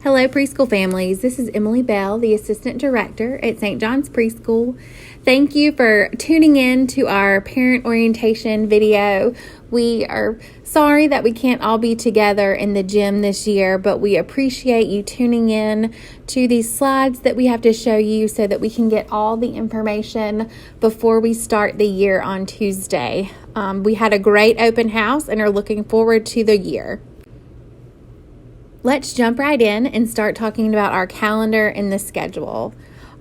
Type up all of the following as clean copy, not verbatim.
Hello, preschool families. This is Emily Bell, the Assistant Director at St. John's Preschool. Thank you for tuning in to our parent orientation video. We are sorry that we can't all be together in the gym this year, but we appreciate you tuning in to these slides that we have to show you so that we can get all the information before we start the year on Tuesday. We had a great open house and are looking forward to the year. Let's jump right in and start talking about our calendar and the schedule.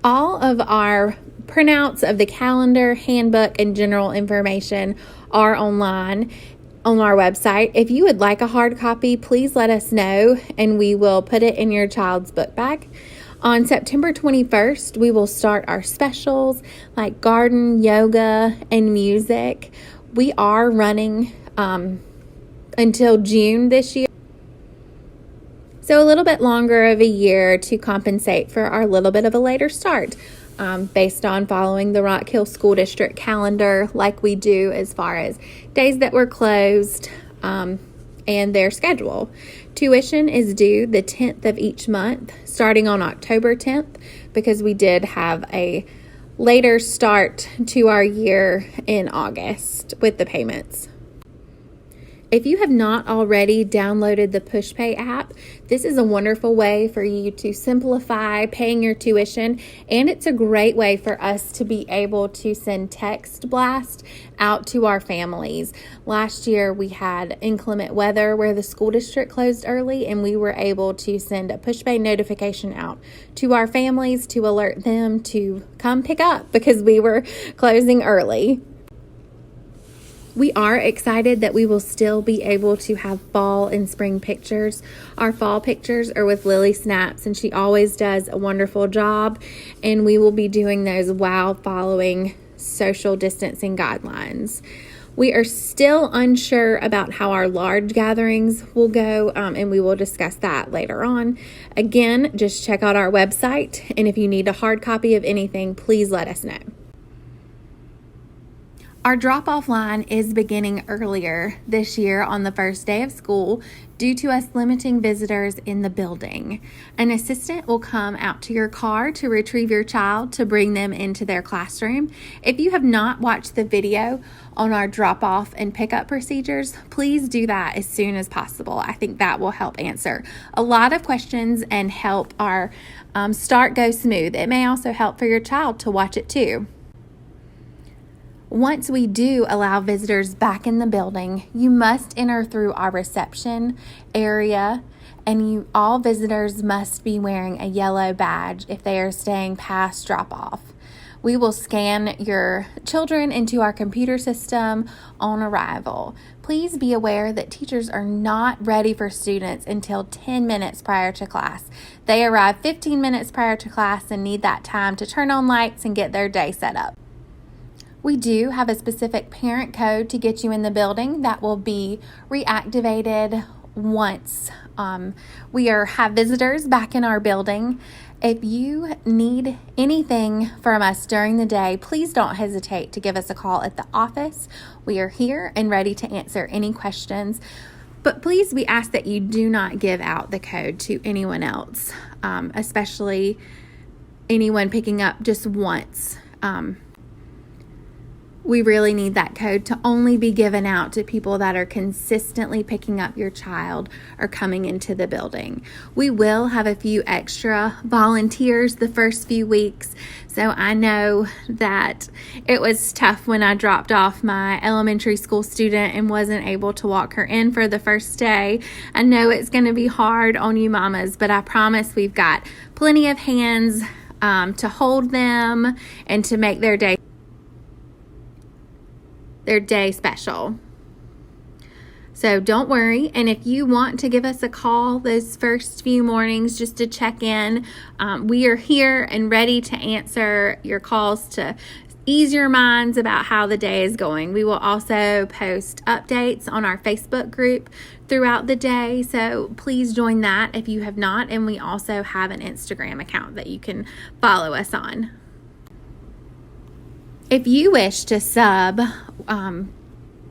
All of our printouts of the calendar, handbook, and general information are online on our website. If you would like a hard copy, please let us know and we will put it in your child's book bag. On September 21st, we will start our specials like garden, yoga, and music. We are running until June this year. So a little bit longer of a year to compensate for our little bit of a later start based on following the Rock Hill School District calendar like we do as far as days that were closed and their schedule. Tuition is due the 10th of each month starting on October 10th because we did have a later start to our year in August with the payments. If you have not already downloaded the PushPay app, this is a wonderful way for you to simplify paying your tuition, and it's a great way for us to be able to send text blast out to our families. Last year, we had inclement weather where the school district closed early, and we were able to send a PushPay notification out to our families to alert them to come pick up because we were closing early. We are excited that we will still be able to have fall and spring pictures. Our fall pictures are with Lily Snaps, and she always does a wonderful job, and we will be doing those while following social distancing guidelines. We are still unsure about how our large gatherings will go, and we will discuss that later on. Again, just check out our website, and if you need a hard copy of anything, please let us know. Our drop-off line is beginning earlier this year on the first day of school due to us limiting visitors in the building. An assistant will come out to your car to retrieve your child to bring them into their classroom. If you have not watched the video on our drop-off and pickup procedures, please do that as soon as possible. I think that will help answer a lot of questions and help our start go smooth. It may also help for your child to watch it too. Once we do allow visitors back in the building, you must enter through our reception area, and all visitors must be wearing a yellow badge if they are staying past drop-off. We will scan your children into our computer system on arrival. Please be aware that teachers are not ready for students until 10 minutes prior to class. They arrive 15 minutes prior to class and need that time to turn on lights and get their day set up. We do have a specific parent code to get you in the building that will be reactivated once we have visitors back in our building. If you need anything from us during the day, please don't hesitate to give us a call at the office. We are here and ready to answer any questions. But please, we ask that you do not give out the code to anyone else, especially anyone picking up just once. We really need that code to only be given out to people that are consistently picking up your child or coming into the building. We will have a few extra volunteers the first few weeks. So I know that it was tough when I dropped off my elementary school student and wasn't able to walk her in for the first day. I know it's going to be hard on you mamas, but I promise we've got plenty of hands to hold them and to make their day special. So don't worry. And if you want to give us a call those first few mornings just to check in, we are here and ready to answer your calls to ease your minds about how the day is going. We will also post updates on our Facebook group throughout the day. So please join that if you have not. And we also have an Instagram account that you can follow us on. If you wish to sub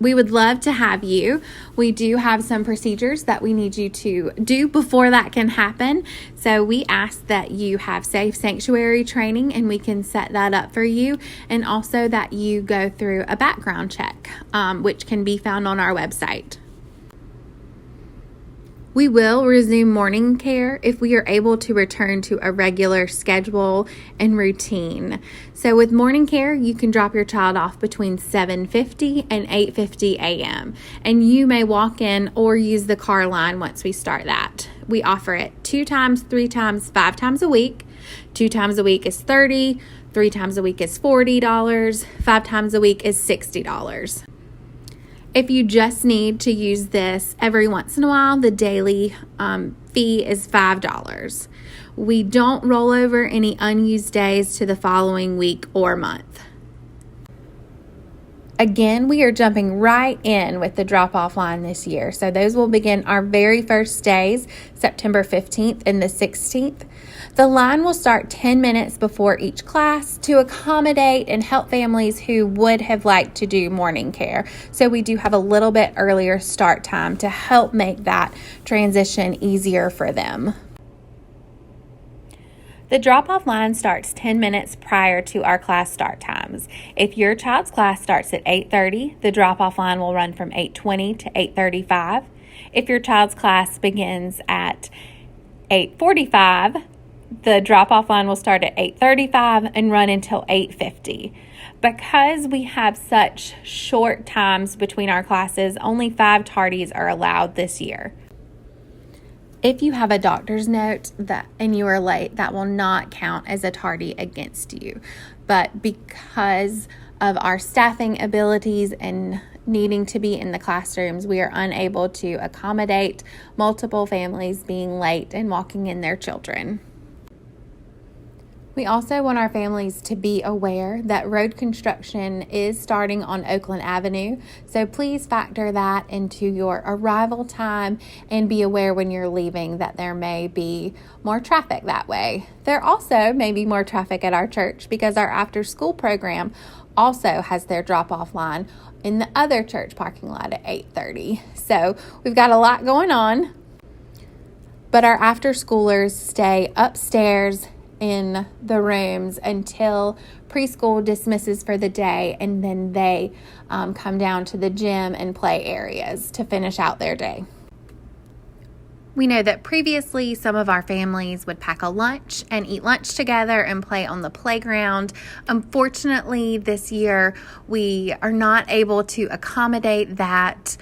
We would love to have you. We do have some procedures that we need you to do before that can happen. So we ask that you have safe sanctuary training, and we can set that up for you. And also that you go through a background check, which can be found on our website. We will resume morning care if we are able to return to a regular schedule and routine. So with morning care, you can drop your child off between 7:50 and 8:50 a.m. And you may walk in or use the car line once we start that. We offer it 2 times, 3 times, 5 times a week. 2 times a week is $30, 3 times a week is $40, 5 times a week is $60. If you just need to use this every once in a while, the daily fee is $5. We don't roll over any unused days to the following week or month. Again, we are jumping right in with the drop-off line this year. So those will begin our very first days, September 15th and the 16th. The line will start 10 minutes before each class to accommodate and help families who would have liked to do morning care. So we do have a little bit earlier start time to help make that transition easier for them. The drop-off line starts 10 minutes prior to our class start times. If your child's class starts at 8:30, the drop-off line will run from 8:20 to 8:35. If your child's class begins at 8:45, the drop-off line will start at 8:35 and run until 8:50. Because we have such short times between our classes, only 5 tardies are allowed this year. If you have a doctor's note and you are late, that will not count as a tardy against you. But because of our staffing abilities and needing to be in the classrooms, we are unable to accommodate multiple families being late and walking in their children. We also want our families to be aware that road construction is starting on Oakland Avenue, so please factor that into your arrival time and be aware when you're leaving that there may be more traffic that way. There also may be more traffic at our church because our after-school program also has their drop-off line in the other church parking lot at 8:30. So we've got a lot going on, but our after-schoolers stay upstairs in the rooms until preschool dismisses for the day, and then they come down to the gym and play areas to finish out their day. We know that previously some of our families would pack a lunch and eat lunch together and play on the playground. Unfortunately, this year we are not able to accommodate that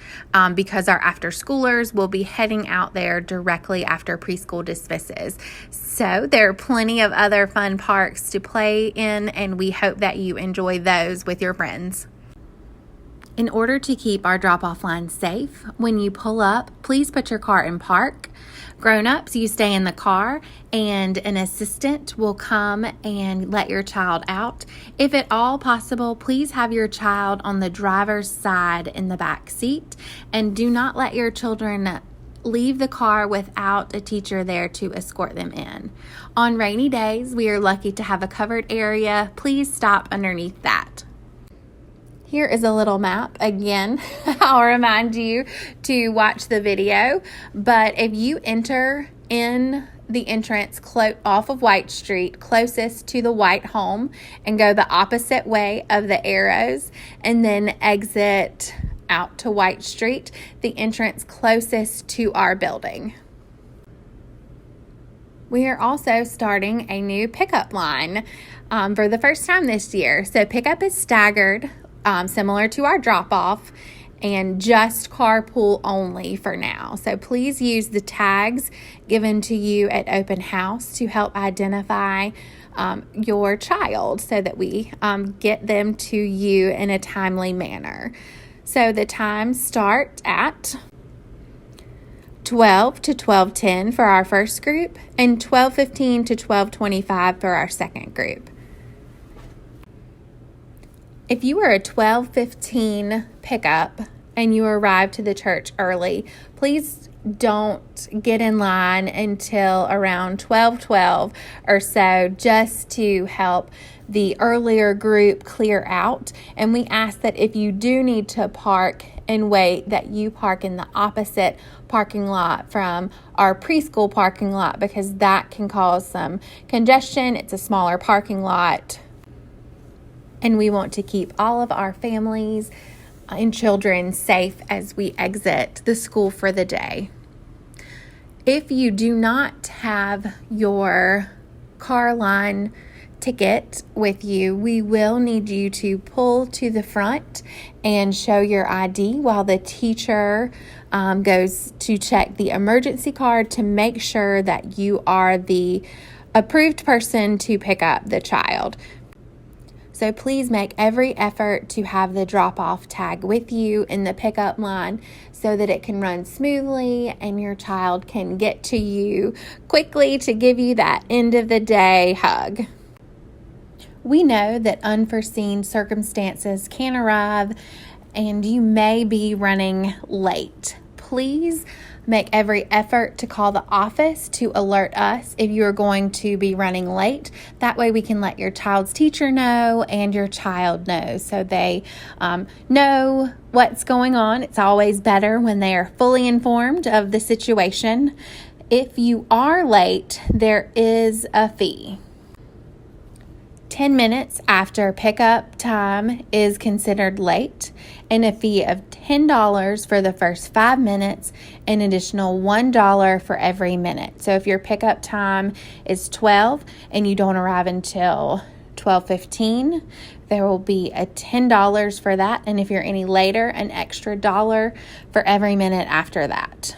because our after-schoolers will be heading out there directly after preschool dismisses. So there are plenty of other fun parks to play in, and we hope that you enjoy those with your friends. In order to keep our drop-off line safe, when you pull up, please put your car in park. Grown-ups, you stay in the car, and an assistant will come and let your child out. If at all possible, please have your child on the driver's side in the back seat, and do not let your children leave the car without a teacher there to escort them in. On rainy days, we are lucky to have a covered area. Please stop underneath that. Here is a little map. Again, I'll remind you to watch the video, but if you enter in the entrance off of White Street, closest to the white home, and go the opposite way of the arrows, and then exit out to White Street, the entrance closest to our building. We are also starting a new pickup line for the first time this year. So pickup is staggered, similar to our drop-off, and just carpool only for now. So please use the tags given to you at open house to help identify your child so that we get them to you in a timely manner. So the times start at 12 to 12:10 for our first group and 12:15 to 12:25 for our second group. If you are a 12:15 pickup and you arrive to the church early, please don't get in line until around 12:12 or so, just to help the earlier group clear out. And we ask that if you do need to park and wait, that you park in the opposite parking lot from our preschool parking lot, because that can cause some congestion. It's a smaller parking lot, and we want to keep all of our families and children safe as we exit the school for the day. If you do not have your car line ticket with you, we will need you to pull to the front and show your ID while the teacher goes to check the emergency card to make sure that you are the approved person to pick up the child. So please make every effort to have the drop-off tag with you in the pickup line so that it can run smoothly and your child can get to you quickly to give you that end of the day hug. We know that unforeseen circumstances can arrive and you may be running late. Please make every effort to call the office to alert us if you are going to be running late. That way we can let your child's teacher know and your child know, so they know what's going on. It's always better when they are fully informed of the situation. If you are late, there is a fee. 10 minutes after pickup time is considered late, and a fee of $10 for the first 5 minutes, an additional $1 for every minute. So if your pickup time is 12 and you don't arrive until 12:15, there will be a $10 for that, and if you're any later, an extra $1 for every minute after that.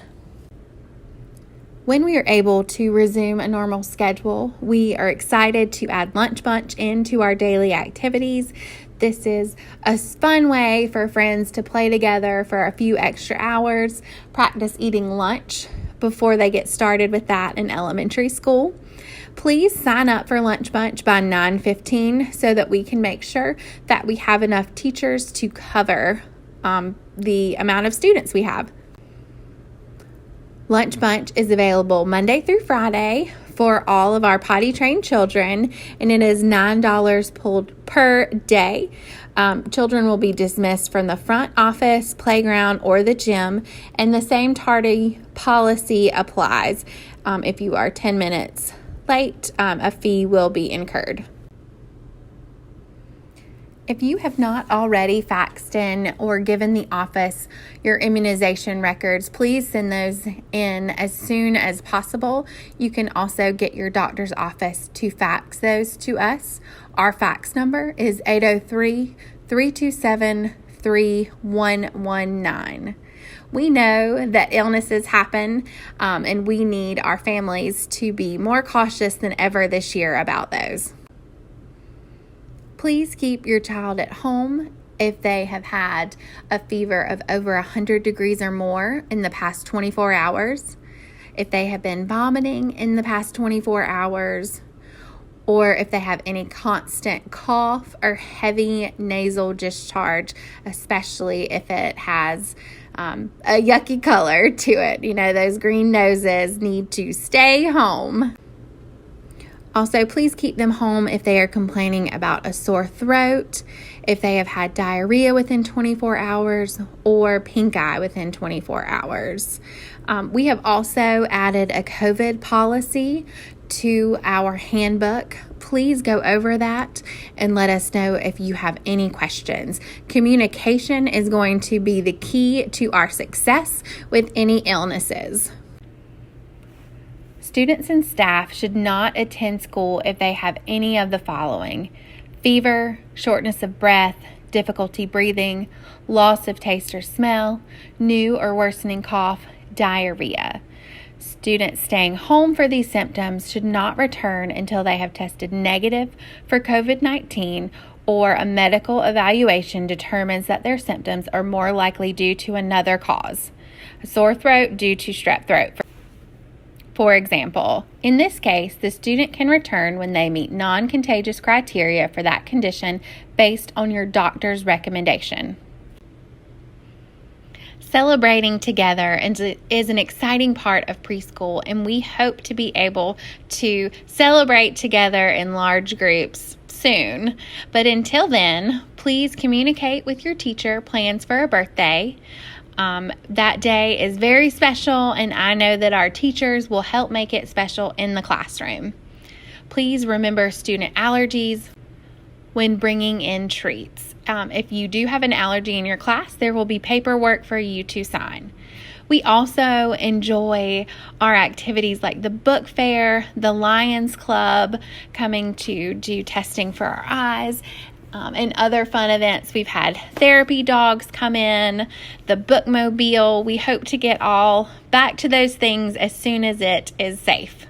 When we are able to resume a normal schedule, we are excited to add Lunch Bunch into our daily activities. This is a fun way for friends to play together for a few extra hours, practice eating lunch before they get started with that in elementary school. Please sign up for Lunch Bunch by 9:15 so that we can make sure that we have enough teachers to cover the amount of students we have. Lunch Bunch is available Monday through Friday for all of our potty-trained children, and it is $9 per day. Children will be dismissed from the front office, playground, or the gym, and the same tardy policy applies. If you are 10 minutes late, a fee will be incurred. If you have not already faxed in or given the office your immunization records, please send those in as soon as possible. You can also get your doctor's office to fax those to us. Our fax number is 803-327-3119. We know that illnesses happen, and we need our families to be more cautious than ever this year about those. Please keep your child at home if they have had a fever of over 100 degrees or more in the past 24 hours, if they have been vomiting in the past 24 hours, or if they have any constant cough or heavy nasal discharge, especially if it has a yucky color to it. You know, those green noses need to stay home. Also, please keep them home if they are complaining about a sore throat, if they have had diarrhea within 24 hours, or pink eye within 24 hours. We have also added a COVID policy to our handbook. Please go over that and let us know if you have any questions. Communication is going to be the key to our success with any illnesses. Students and staff should not attend school if they have any of the following: fever, shortness of breath, difficulty breathing, loss of taste or smell, new or worsening cough, diarrhea. Students staying home for these symptoms should not return until they have tested negative for COVID-19 or a medical evaluation determines that their symptoms are more likely due to another cause, a sore throat due to strep throat. For example, in this case, the student can return when they meet non-contagious criteria for that condition based on your doctor's recommendation. Celebrating together is an exciting part of preschool, and we hope to be able to celebrate together in large groups soon. But until then, please communicate with your teacher plans for a birthday. That day is very special, and I know that our teachers will help make it special in the classroom. Please remember student allergies when bringing in treats. If you do have an allergy in your class, there will be paperwork for you to sign. We also enjoy our activities like the book fair, the Lions Club, coming to do testing for our eyes, and other fun events. We've had therapy dogs come in, the bookmobile. We hope to get all back to those things as soon as it is safe.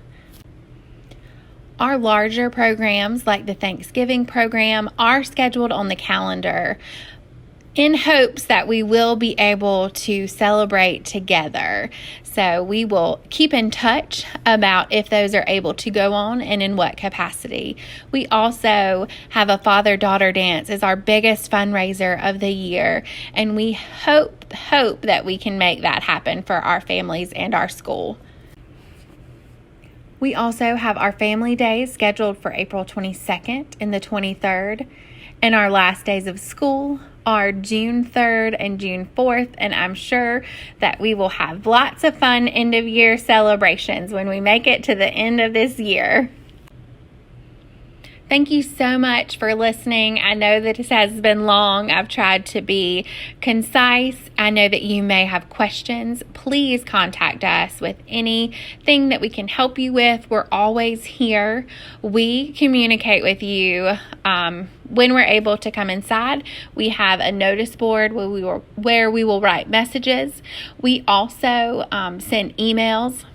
Our larger programs, like the Thanksgiving program, are scheduled on the calendar in hopes that we will be able to celebrate together. So we will keep in touch about if those are able to go on and in what capacity. We also have a father-daughter dance as our biggest fundraiser of the year, and we hope that we can make that happen for our families and our school. We also have our family days scheduled for April 22nd and the 23rd, and our last days of school are June 3rd and June 4th, and I'm sure that we will have lots of fun end-of-year celebrations when we make it to the end of this year. Thank you so much for listening. I know that this has been long. I've tried to be concise. I know that you may have questions. Please contact us with anything that we can help you with. We're always here. We communicate with you when we're able to come inside. We have a notice board where we will write messages. We also send emails.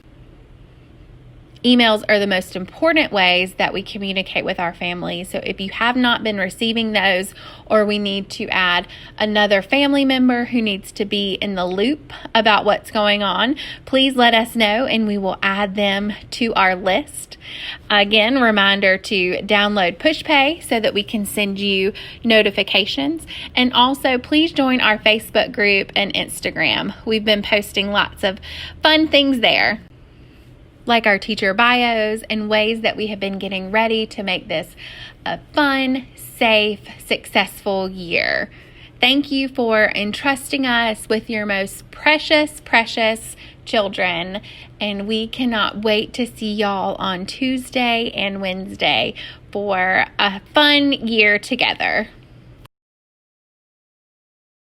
Emails are the most important ways that we communicate with our family. So if you have not been receiving those, or we need to add another family member who needs to be in the loop about what's going on, please let us know and we will add them to our list. Again, reminder to download PushPay so that we can send you notifications. And also, please join our Facebook group and Instagram. We've been posting lots of fun things there, like our teacher bios and ways that we have been getting ready to make this a fun, safe, successful year. Thank you for entrusting us with your most precious, precious children, and we cannot wait to see y'all on Tuesday and Wednesday for a fun year together.